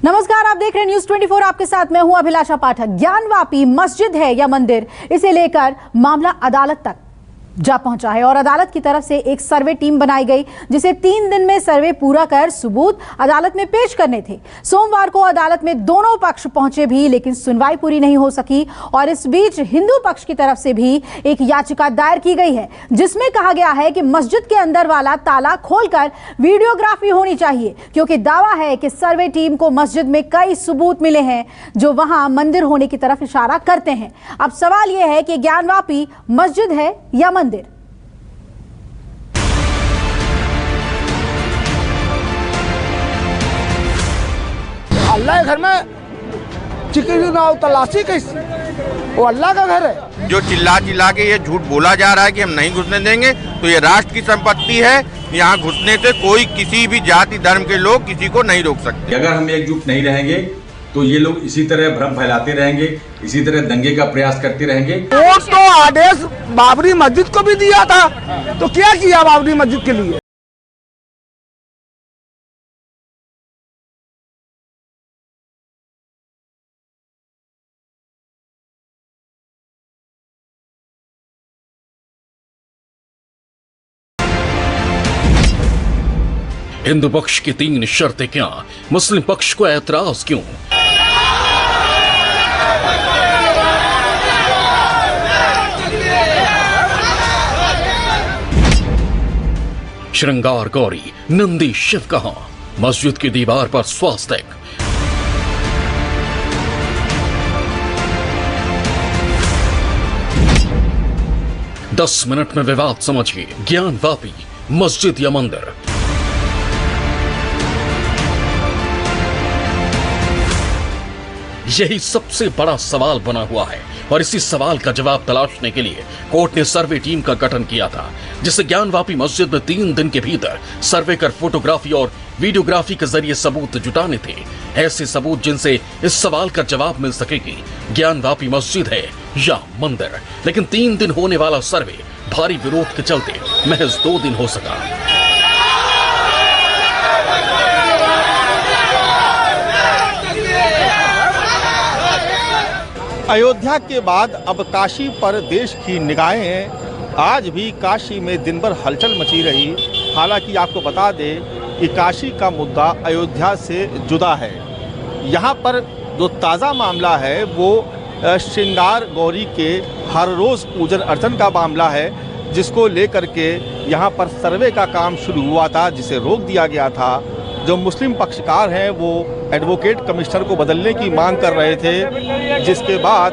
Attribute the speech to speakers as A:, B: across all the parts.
A: नमस्कार, आप देख रहे हैं न्यूज 24। आपके साथ मैं हूं अभिलाषा पाठक। ज्ञानवापी मस्जिद है या मंदिर, इसे लेकर मामला अदालत तक जा पहुंचा है और अदालत की तरफ से एक सर्वे टीम बनाई गई, जिसे 3 दिन में सर्वे पूरा कर सबूत अदालत में पेश करने थे। सोमवार को अदालत में दोनों पक्ष पहुंचे भी, लेकिन सुनवाई पूरी नहीं हो सकी और इस बीच हिंदू पक्ष की तरफ से भी एक याचिका दायर की गई है, जिसमें कहा गया है कि मस्जिद के अंदर वाला ताला खोलकर वीडियोग्राफी होनी चाहिए, क्योंकि दावा है कि सर्वे टीम को मस्जिद में कई सबूत मिले हैं जो वहां मंदिर होने की तरफ इशारा करते हैं। अब सवाल यह है कि ज्ञानवापी मस्जिद है या मंदिर।
B: अल्लाह के घर में चिकनी नाव तलाशी कैसी? वो अल्लाह का घर है।
C: जो चिल्ला चिल्ला के ये झूठ बोला जा रहा है कि हम नहीं घुसने देंगे, तो ये राष्ट्र की संपत्ति है। यहाँ घुसने से कोई किसी भी जाति धर्म के लोग किसी को नहीं रोक सकते।
D: अगर हम एकजुट नहीं रहेंगे तो ये लोग इसी तरह भ्रम फैलाते रहेंगे, इसी तरह दंगे का प्रयास करते रहेंगे।
B: कोर्ट तो आदेश बाबरी मस्जिद को भी दिया था, तो क्या किया बाबरी मस्जिद के लिए?
E: हिंदू पक्ष की 3 शर्तें क्या, मुस्लिम पक्ष को ऐतराज क्यों? श्रृंगार गौरी नंदी शिव कहां, मस्जिद की दीवार पर स्वास्तिक। दस मिनट में विवाद समझिए, ज्ञानवापी मस्जिद या मंदिर। यही सबसे बड़ा सवाल बना हुआ है और इसी सवाल का जवाब तलाशने के लिए कोर्ट ने सर्वे टीम का गठन किया था, जिसे ज्ञानवापी मस्जिद में 3 दिन के भीतर सर्वे कर फोटोग्राफी और वीडियोग्राफी के जरिए सबूत जुटाने थे। ऐसे सबूत जिनसे इस सवाल का जवाब मिल सके कि ज्ञानवापी मस्जिद है या मंदिर। लेकिन 3 दिन होने वाला सर्वे भारी विरोध के चलते महज 2 दिन हो सका।
F: अयोध्या के बाद अब काशी पर देश की निगाहें हैं। आज भी काशी में दिन भर हलचल मची रही। हालांकि आपको बता दें कि काशी का मुद्दा अयोध्या से जुदा है। यहाँ पर जो ताज़ा मामला है वो श्रृंगार गौरी के हर रोज़ पूजन अर्चन का मामला है, जिसको लेकर के यहाँ पर सर्वे का काम शुरू हुआ था, जिसे रोक दिया गया था। जो मुस्लिम पक्षकार हैं वो एडवोकेट कमिश्नर को बदलने की मांग कर रहे थे, जिसके बाद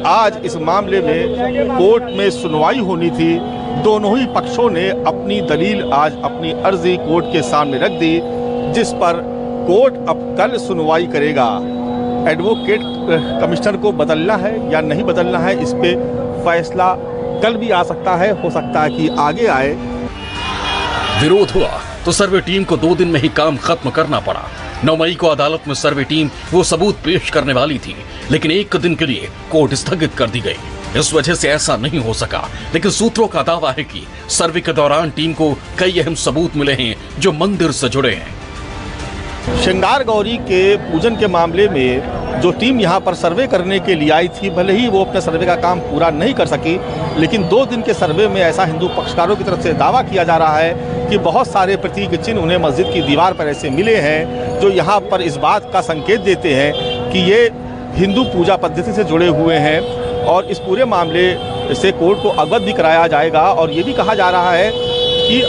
F: आज इस मामले में कोर्ट में सुनवाई होनी थी। दोनों ही पक्षों ने अपनी दलील, आज अपनी अर्जी कोर्ट के सामने रख दी, जिस पर कोर्ट अब कल सुनवाई करेगा। एडवोकेट कमिश्नर को बदलना है या नहीं बदलना है, इस पे फैसला कल भी आ सकता है, हो सकता है कि आगे आए।
E: विरोध हुआ तो सर्वे टीम को 2 दिन में ही काम खत्म करना पड़ा। 9 मई को अदालत में सर्वे टीम वो सबूत पेश करने वाली थी, लेकिन 1 दिन के लिए कोर्ट स्थगित कर दी गई। इस वजह से ऐसा नहीं हो सका। लेकिन सूत्रों का दावा है कि सर्वे के दौरान टीम को कई अहम सबूत मिले हैं जो मंदिर से जुड़े हैं।
F: श्रृंगार गौरी के पूजन के मामले में जो टीम यहाँ पर सर्वे करने के लिए आई थी, भले ही वो अपने सर्वे का काम पूरा नहीं कर सकी, लेकिन 2 दिन के सर्वे में ऐसा हिंदू पक्षकारों की तरफ से दावा किया जा रहा है कि बहुत सारे प्रतीक चिन्ह उन्हें मस्जिद की दीवार पर ऐसे मिले हैं जो यहाँ पर इस बात का संकेत देते हैं कि ये हिंदू पूजा पद्धति से जुड़े हुए हैं। और इस पूरे मामले से कोर्ट को अवगत भी कराया जाएगा। और ये भी कहा जा रहा है कि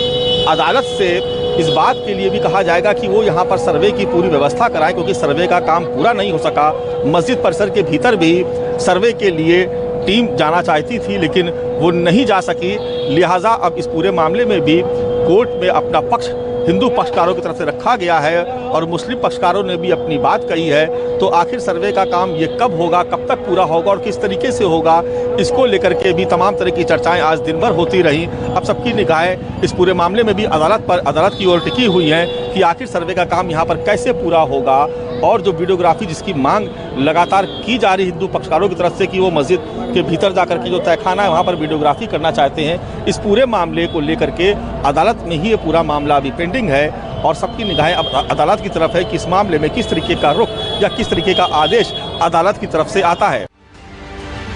F: अदालत से इस बात के लिए भी कहा जाएगा कि वो यहाँ पर सर्वे की पूरी व्यवस्था कराएं, क्योंकि सर्वे का काम पूरा नहीं हो सका। मस्जिद परिसर के भीतर भी सर्वे के लिए टीम जाना चाहती थी, लेकिन वो नहीं जा सकी। लिहाजा अब इस पूरे मामले में भी कोर्ट में अपना पक्ष हिंदू पक्षकारों की तरफ से रखा गया है और मुस्लिम पक्षकारों ने भी अपनी बात कही है। तो आखिर सर्वे का काम ये कब होगा, कब तक पूरा होगा और किस तरीके से होगा, इसको लेकर के भी तमाम तरह की चर्चाएं आज दिन भर होती रहीं। अब सबकी निगाहें इस पूरे मामले में भी अदालत की ओर टिकी हुई हैं कि आखिर सर्वे का काम यहाँ पर कैसे पूरा होगा। और जो वीडियोग्राफी जिसकी मांग लगातार की जा रही हिंदू पक्षकारों की तरफ से कि वो मस्जिद के भीतर जाकर के जो तहखाना है वहाँ पर वीडियोग्राफी करना चाहते हैं, इस पूरे मामले को लेकर के अदालत में ही ये पूरा मामला अभी पेंडिंग है। और सबकी निगाहें अब अदालत की तरफ है कि इस मामले में किस तरीके का रुख या किस तरीके का आदेश अदालत की तरफ से आता है।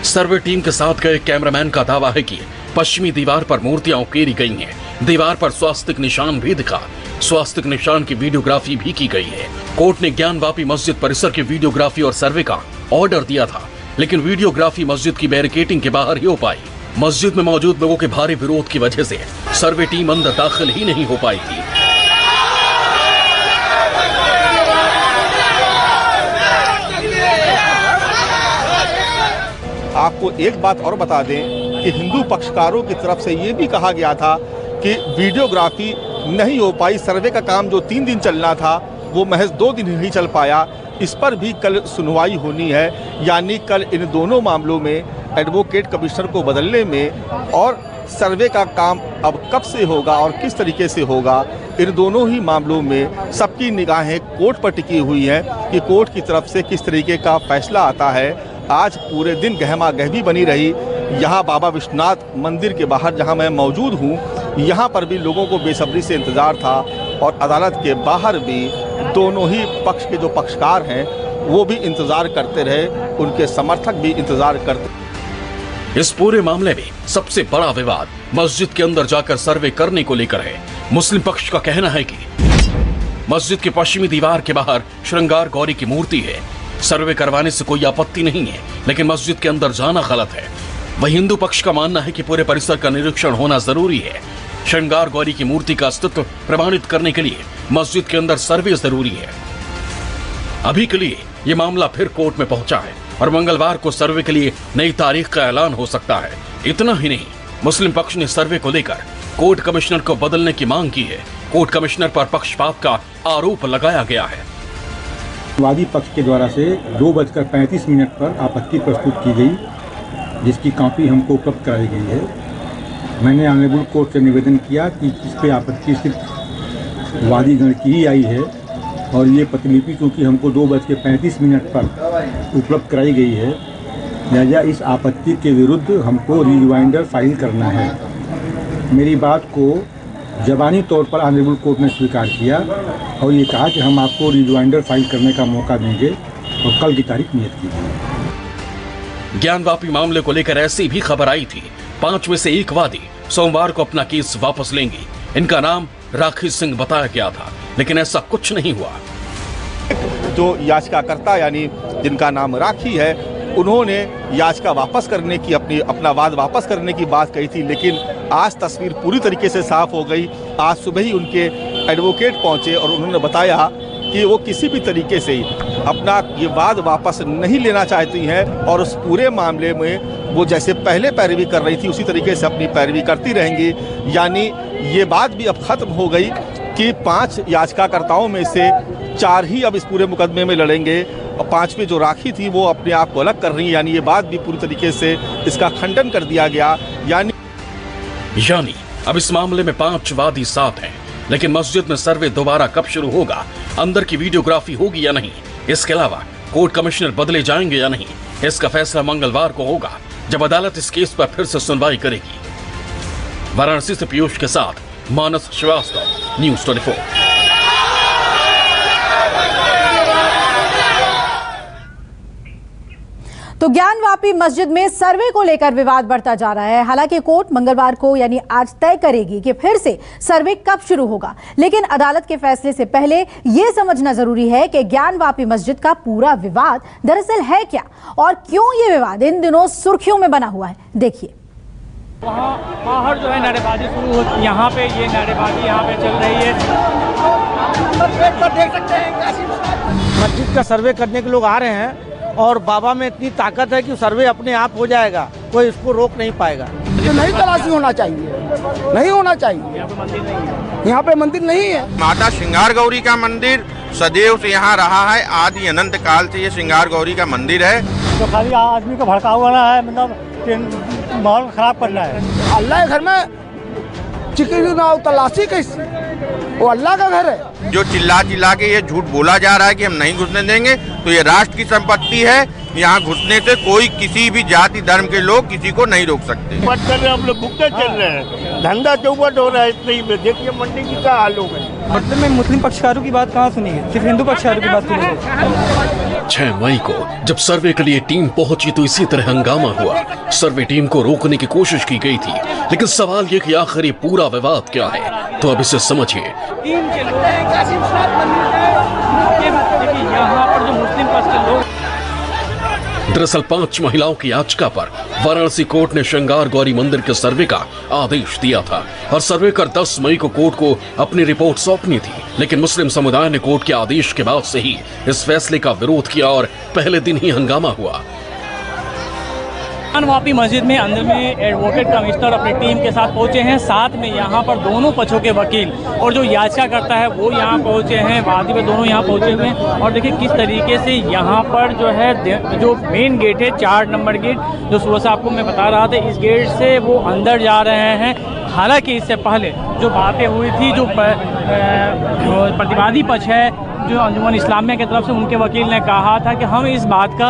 E: सर्वे टीम के साथ गए कैमरामैन का दावा है कि पश्चिमी दीवार पर मूर्तियां उकेरी गई हैं। दीवार पर स्वास्तिक निशान भी दिखा। स्वास्तिक निशान की वीडियोग्राफी भी की गई है। कोर्ट ने ज्ञानवापी मस्जिद परिसर की वीडियोग्राफी और सर्वे का ऑर्डर दिया था, लेकिन वीडियोग्राफी मस्जिद की बैरिकेडिंग के बाहर ही हो पाई। मस्जिद में मौजूद लोगों के भारी विरोध की वजह से सर्वे टीम अंदर दाखिल ही नहीं हो पाई थी।
F: आपको एक बात और बता दें कि हिंदू पक्षकारों की तरफ से ये भी कहा गया था कि वीडियोग्राफी नहीं हो पाई। सर्वे का काम जो 3 दिन चलना था वो महज 2 दिन ही चल पाया। इस पर भी कल सुनवाई होनी है, यानी कल इन दोनों मामलों में एडवोकेट कमिश्नर को बदलने में और सर्वे का काम अब कब से होगा और किस तरीके से होगा, इन दोनों ही मामलों में सबकी निगाहें कोर्ट पर टिकी हुई हैं कि कोर्ट की तरफ से किस तरीके का फैसला आता है। आज पूरे दिन गहमा गहमी बनी रही। यहाँ बाबा विश्वनाथ मंदिर के बाहर जहाँ मैं मौजूद हूँ, यहाँ पर भी लोगों को बेसब्री से इंतज़ार था और अदालत के बाहर भी दोनों ही पक्ष के जो पक्षकार हैं वो भी इंतज़ार करते रहे, उनके समर्थक भी इंतज़ार करते।
E: इस पूरे मामले में सबसे बड़ा विवाद मस्जिद के अंदर जाकर सर्वे करने को लेकर है। मुस्लिम पक्ष का कहना है कि मस्जिद की पश्चिमी दीवार के बाहर श्रृंगार गौरी की मूर्ति है, सर्वे करवाने से कोई आपत्ति नहीं है, लेकिन मस्जिद के अंदर जाना गलत है। वही हिंदू पक्ष का मानना है कि पूरे परिसर का निरीक्षण होना जरूरी है। श्रृंगार गौरी की मूर्ति का अस्तित्व प्रमाणित करने के लिए मस्जिद के अंदर सर्वे जरूरी है। अभी के लिए ये मामला फिर कोर्ट में पहुंचा है और मंगलवार को सर्वे के लिए नई तारीख का ऐलान हो सकता है। इतना ही नहीं, मुस्लिम पक्ष ने सर्वे को लेकर कोर्ट कमिश्नर को बदलने की मांग की है। कोर्ट कमिश्नर पर पक्षपात का आरोप लगाया गया है।
G: वादी पक्ष के द्वारा से 2:35 पर आपत्ति प्रस्तुत की गई, जिसकी कॉपी हमको उपलब्ध कराई गई है। मैंने ऑनरेबल कोर्ट से निवेदन किया कि इस पे आपत्ति सिर्फ वादीगण की ही आई है और ये प्रतिलिपि क्योंकि हमको 2:35 पर उपलब्ध कराई गई है, लिहाजा इस आपत्ति के विरुद्ध हमको रिवाइंडर फाइल करना है। मेरी बात को ज़बानी तौर पर ऑनरेबल कोर्ट ने स्वीकार किया और ये कहा कि हम आपको रिवाइंडर फाइल करने का मौका देंगे और कल की तारीख नियत की गई।
E: ज्ञानवापी मामले को लेकर ऐसी भी खबर आई थी 5 में से एक वादी सोमवार को अपना केस वापस लेंगी। इनका नाम राखी सिंह बताया गया था, लेकिन ऐसा कुछ नहीं हुआ।
F: जो याचिकाकर्ता यानी जिनका नाम राखी है, उन्होंने याचिका वापस करने की अपना वाद वापस करने की बात कही थी, लेकिन आज तस्वीर पूरी तरीके से साफ हो गई। आज सुबह ही उनके एडवोकेट पहुंचे और उन्होंने बताया कि वो किसी भी तरीके से अपना ये वाद वापस नहीं लेना चाहती हैं और उस पूरे मामले में वो जैसे पहले पैरवी कर रही थी उसी तरीके से अपनी पैरवी करती रहेंगी। यानी ये बात भी अब खत्म हो गई कि 5 याचिकाकर्ताओं में से 4 ही अब इस पूरे मुकदमे में लड़ेंगे और 5वीं जो राखी थी वो अपने आप को अलग कर रही है। यानी ये बात भी पूरी तरीके से इसका खंडन कर दिया गया। यानी
E: अब इस मामले में 5 वादी साथ हैं, लेकिन मस्जिद में सर्वे दोबारा कब शुरू होगा, अंदर की वीडियोग्राफी होगी या नहीं, इसके अलावा कोर्ट कमिश्नर बदले जाएंगे या नहीं, इसका फैसला मंगलवार को होगा जब अदालत इस केस पर फिर से सुनवाई करेगी। वाराणसी से पीयूष के साथ मानस श्रीवास्तव, न्यूज़ 24।
A: तो ज्ञानवापी मस्जिद में सर्वे को लेकर विवाद बढ़ता जा रहा है। हालांकि कोर्ट मंगलवार को यानी आज तय करेगी कि फिर से सर्वे कब शुरू होगा, लेकिन अदालत के फैसले से पहले यह समझना जरूरी है कि ज्ञानवापी मस्जिद का पूरा विवाद दरअसल है क्या और क्यों ये विवाद इन दिनों सुर्खियों में बना हुआ है। देखिए,
H: वहाँ बाहर जो है नारेबाजी शुरू हो, यहाँ पे ये नारेबाजी यहाँ पे चल रही है। देख सकते हैं मस्जिद का सर्वे करने के लोग आ रहे हैं और बाबा में इतनी ताकत है कि सर्वे अपने आप हो जाएगा, कोई इसको रोक नहीं पाएगा।
B: ये नहीं तलाशी होना चाहिए, नहीं होना चाहिए। यहाँ पे मंदिर नहीं है।
C: माता श्रृंगार गौरी का मंदिर सदैव से यहाँ रहा है, आदि अनंत काल से ये श्रृंगार गौरी का मंदिर है।
H: तो खाली आदमी को भड़का हुआ है, मतलब माहौल खराब करना है।
B: अल्लाह के घर में चिकनी ना तलाशी कैसी, वो अल्लाह का घर है।
C: जो चिल्ला चिल्ला के ये झूठ बोला जा रहा है कि हम नहीं घुसने देंगे, तो ये राष्ट्र की संपत्ति है, यहाँ घुसने से कोई किसी भी जाति धर्म के लोग किसी को नहीं रोक सकते।
I: बात कर रहे हैं, हम लोग भुगते चल रहे हैं, धंधा चौपट हो रहा है इतने ही में। देखिए मंडी की क्या हाल हो गई।
J: मतलब में मुस्लिम पक्षकारों की बात कहाँ सुनी है, सिर्फ हिंदू पक्षकारों की बात सुनी है।
E: 6 मई को जब सर्वे के लिए टीम पहुंची तो इसी तरह हंगामा हुआ। सर्वे टीम को रोकने की कोशिश की गई थी, लेकिन सवाल ये कि आखिर ये पूरा विवाद क्या है, तो अब इसे समझिए।
J: टीम के लोग यहाँ पर जो मुस्लिम पक्ष के लोग,
E: दरअसल 5 महिलाओं की याचिका पर वाराणसी कोर्ट ने श्रृंगार गौरी मंदिर के सर्वे का आदेश दिया था और सर्वे कर 10 मई को कोर्ट को अपनी रिपोर्ट सौंपनी थी। लेकिन मुस्लिम समुदाय ने कोर्ट के आदेश के बाद से ही इस फैसले का विरोध किया और पहले दिन ही हंगामा हुआ।
J: ज्ञानवापी मस्जिद में अंदर में एडवोकेट कमिश्नर अपनी टीम के साथ पहुंचे हैं, साथ में यहाँ पर दोनों पक्षों के वकील और जो याचिका करता है वो यहाँ पहुंचे हैं, वादी में दोनों यहाँ पहुंचे हुए हैं। और देखिए किस तरीके से यहाँ पर जो है जो मेन गेट है 4 नंबर गेट, जो सुबह से आपको मैं बता रहा था, इस गेट से वो अंदर जा रहे हैं। हालांकि इससे पहले जो बातें हुई थी, जो प्रतिवादी पक्ष है जो अंजुमन इस्लामिया की तरफ से, उनके वकील ने कहा था कि हम इस बात का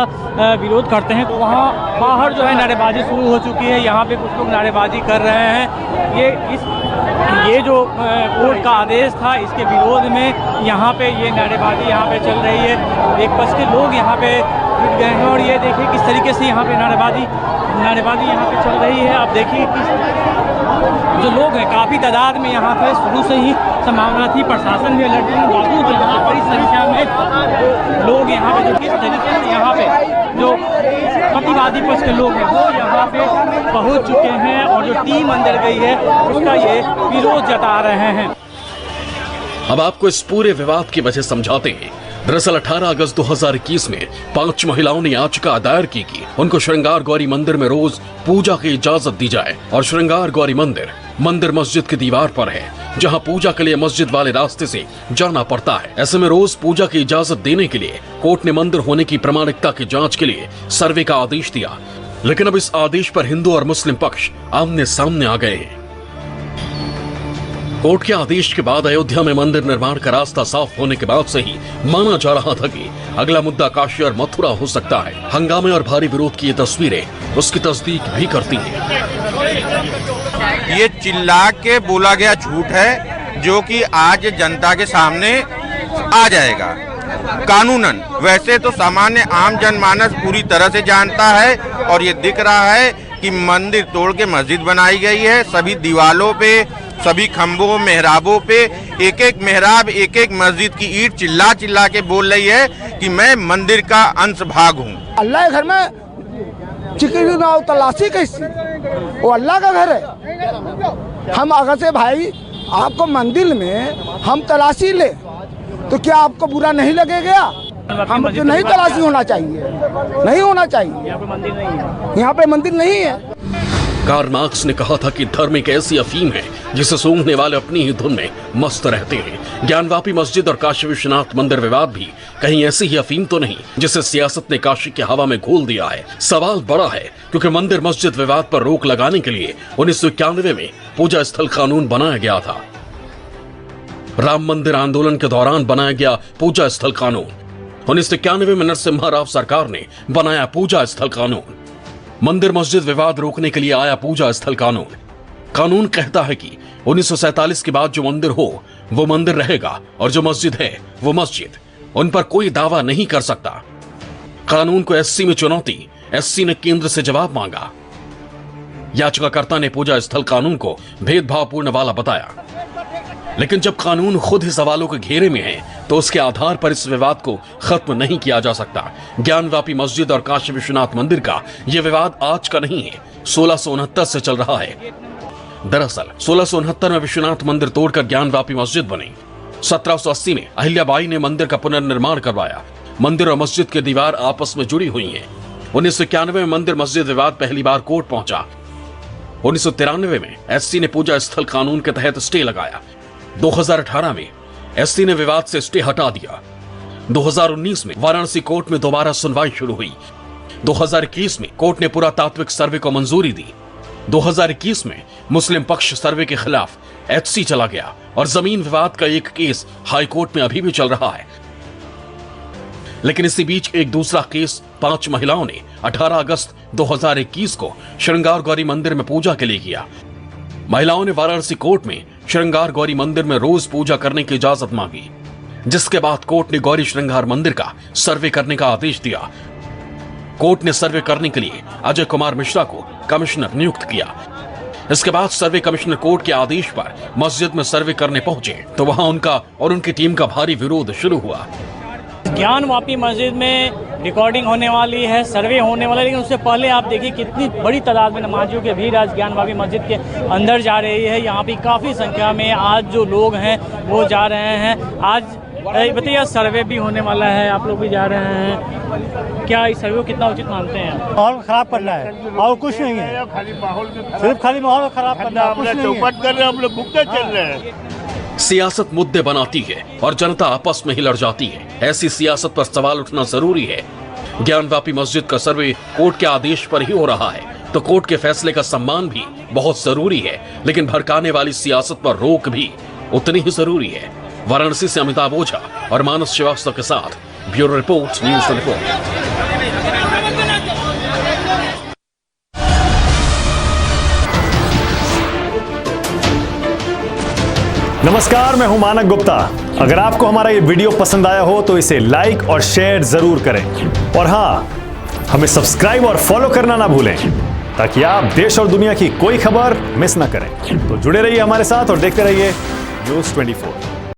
J: विरोध करते हैं। तो वहाँ बाहर जो है नारेबाजी शुरू हो चुकी है, यहाँ पे कुछ लोग नारेबाजी कर रहे हैं। ये जो कोर्ट का आदेश था इसके विरोध में यहाँ पे ये नारेबाजी यहाँ पे चल रही है। एक पक्ष के लोग यहाँ पे जुट गए हैं और ये देखिए किस तरीके से यहाँ पे नारेबाजी यहाँ पे चल रही है। आप देखिए जो लोग हैं काफ़ी तादाद में यहाँ पे शुरू से ही संभावना थी, प्रशासन भी अलर्ट है, बावजूद यहाँ बड़ी संख्या में लोग यहाँ पे जो किस तरीके से यहाँ पे जो प्रतिवादी पक्ष के लोग हैं वो यहाँ पे पहुँच चुके हैं और जो टीम अंदर गई है उसका ये विरोध जता रहे हैं।
E: अब आपको इस पूरे विवाद की वजह समझाते हैं। दरअसल 18 अगस्त 2021 में 5 महिलाओं ने याचिका दायर की कि उनको श्रृंगार गौरी मंदिर में रोज पूजा की इजाजत दी जाए और श्रृंगार गौरी मंदिर मस्जिद की दीवार पर है, जहां पूजा के लिए मस्जिद वाले रास्ते से जाना पड़ता है। ऐसे में रोज पूजा की इजाजत देने के लिए कोर्ट ने मंदिर होने की प्रामाणिकता की जांच के लिए सर्वे का आदेश दिया। लेकिन अब इस आदेश पर हिंदू और मुस्लिम पक्ष आमने सामने आ गए हैं। कोर्ट के आदेश के बाद अयोध्या में मंदिर निर्माण का रास्ता साफ होने के बाद से ही माना जा रहा था कि अगला मुद्दा काशी और मथुरा हो सकता है। हंगामे और भारी विरोध की ये तस्वीरें उसकी तस्दीक भी करती हैं।
C: ये चिल्ला के बोला गया झूठ है जो कि आज जनता के सामने आ जाएगा कानूनन। वैसे तो सामान्य आम जनमानस पूरी तरह से जानता है और ये दिख रहा है कि मंदिर तोड़ के मस्जिद बनाई गई है। सभी दीवालों पे, सभी खंभों, मेहराबों पे एक एक मेहराब, एक एक मस्जिद की ईंट चिल्ला चिल्ला के बोल रही है कि मैं मंदिर का अंश भाग हूँ।
B: अल्लाह के घर में चिकनी नाव तलाशी कैसी, वो अल्लाह का घर है। हम अगर से भाई आपको मंदिर में हम तलाशी ले तो क्या आपको बुरा नहीं लगेगा? हम तो नहीं तलाशी होना चाहिए, नहीं होना चाहिए। यहाँ पे मंदिर नहीं है।
E: कार्ल मार्क्स ने कहा था कि धर्म एक ऐसी अफीम है जिसे सूंघने वाले अपनी ही धुन में मस्त रहते हैं। ज्ञानवापी मस्जिद और काशी विश्वनाथ मंदिर विवाद भी कहीं ऐसी ही अफीम तो नहीं जिसे सियासत ने काशी की हवा में घोल दिया है। सवाल बड़ा है क्योंकि मंदिर मस्जिद विवाद पर रोक लगाने के लिए 1991 में पूजा स्थल कानून बनाया गया था। राम मंदिर आंदोलन के दौरान बनाया गया पूजा स्थल कानून। 1991 में नरसिम्हा राव सरकार ने बनाया पूजा स्थल कानून। मंदिर मस्जिद विवाद रोकने के लिए आया पूजा स्थल कानून। कानून कहता है कि 1947 के बाद जो मंदिर हो वो मंदिर रहेगा और जो मस्जिद है वो मस्जिद। उन पर कोई दावा नहीं कर सकता। कानून को एससी में चुनौती, एससी ने केंद्र से जवाब मांगा। याचिकाकर्ता ने पूजा स्थल कानून को भेदभावपूर्ण वाला बताया, लेकिन जब कानून खुद ही सवालों के घेरे में है तो उसके आधार पर इस विवाद को खत्म नहीं किया जा सकता। ज्ञानवापी मस्जिद और काशी विश्वनाथ मंदिर का यह विवाद आज का नहीं है, 1669 से चल रहा है। दरअसल 1669 में विश्वनाथ मंदिर तोड़कर ज्ञानवापी मस्जिद बनी। 1780 में अहिल्याबाई ने मंदिर का पुनर्निर्माण करवाया। मंदिर और मस्जिद की दीवार आपस में जुड़ी हुई है। 1991 में मंदिर मस्जिद विवाद पहली बार कोर्ट पहुंचा। 1993 में एससी ने पूजा स्थल कानून के तहत स्टे लगाया। 2018 में एससी ने विवाद से स्टे हटा दिया। 2019 में वाराणसी कोर्ट में दोबारा सुनवाई शुरू हुई। 2021 में कोर्ट ने पुरातात्विक सर्वे को मंजूरी दी। 2021 में मुस्लिम पक्ष सर्वे के खिलाफ एचसी चला गया और जमीन विवाद का एक केस हाई कोर्ट में अभी भी चल रहा है। लेकिन इसी बीच एक दूसरा केस 5 महिलाओं ने 18 अगस्त 2021 को श्रृंगार गौरी मंदिर में पूजा के लिए किया। महिलाओं ने वाराणसी कोर्ट में श्रृंगार गौरी मंदिर में रोज पूजा करने की इजाजत मांगी, जिसके बाद कोर्ट ने गौरी श्रृंगार मंदिर का सर्वे करने का आदेश दिया। कोर्ट ने सर्वे करने के लिए अजय कुमार मिश्रा को कमिश्नर नियुक्त किया। इसके बाद सर्वे कमिश्नर कोर्ट के आदेश पर मस्जिद में सर्वे करने पहुंचे तो वहां उनका और उनकी टीम का भारी विरोध शुरू हुआ।
J: ज्ञानवापी मस्जिद में रिकॉर्डिंग होने वाली है, सर्वे होने वाला है, लेकिन उससे पहले आप देखिए कितनी बड़ी तादाद में नमाजियों की भीड़ आज ज्ञानवापी मस्जिद के अंदर जा रही है। यहाँ पे काफ़ी संख्या में आज जो लोग हैं वो जा रहे हैं। आज बताइए सर्वे भी होने वाला है, आप लोग भी जा रहे हैं, क्या इस सर्वे को कितना उचित मानते हैं?
H: माहौल खराब करना है और कुछ नहीं है, सिर्फ खाली माहौल खराब करना है, कुछ नहीं है।
I: हम लोग भुगते चल रहे हैं।
E: सियासत मुद्दे बनाती है और जनता आपस में ही लड़ जाती है। ऐसी सियासत पर सवाल उठना जरूरी है। ज्ञानवापी मस्जिद का सर्वे कोर्ट के आदेश पर ही हो रहा है तो कोर्ट के फैसले का सम्मान भी बहुत जरूरी है, लेकिन भड़काने वाली सियासत पर रोक भी उतनी ही जरूरी है। वाराणसी से अमिताभ ओझा और मानस श्रीवास्तव के साथ ब्यूरो रिपोर्ट, न्यूज़ 24।
K: नमस्कार, मैं हूं मानक गुप्ता। अगर आपको हमारा ये वीडियो पसंद आया हो तो इसे लाइक और शेयर जरूर करें और हां, हमें सब्सक्राइब और फॉलो करना ना भूलें ताकि आप देश और दुनिया की कोई खबर मिस ना करें। तो जुड़े रहिए हमारे साथ और देखते रहिए न्यूज़ 24।